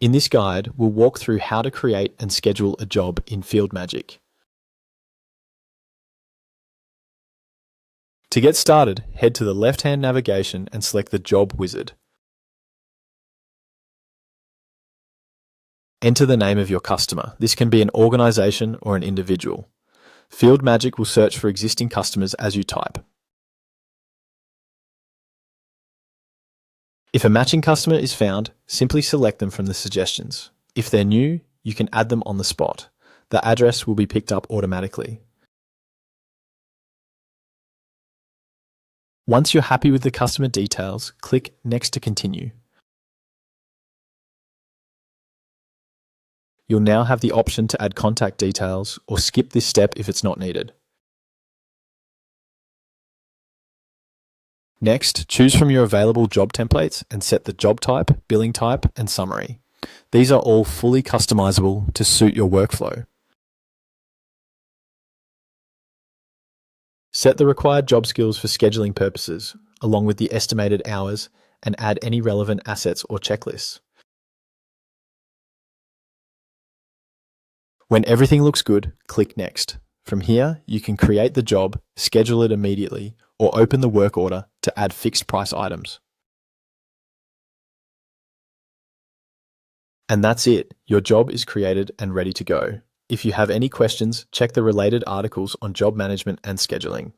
In this guide, we'll walk through how to create and schedule a job in FieldMagic. To get started, head to the left-hand navigation and select the Job Wizard. Enter the name of your customer. This can be an organization or an individual. FieldMagic will search for existing customers as you type. If a matching customer is found, simply select them from the suggestions. If they're new, you can add them on the spot. The address will be picked up automatically. Once you're happy with the customer details, click Next to continue. You'll now have the option to add contact details or skip this step if it's not needed. Next, choose from your available job templates and set the job type, billing type, and summary. These are all fully customizable to suit your workflow. Set the required job skills for scheduling purposes, along with the estimated hours, and add any relevant assets or checklists. When everything looks good, click Next. From here, you can create the job, schedule it immediately, or open the work order to add fixed price items. And that's it. Your job is created and ready to go. If you have any questions, check the related articles on job management and scheduling.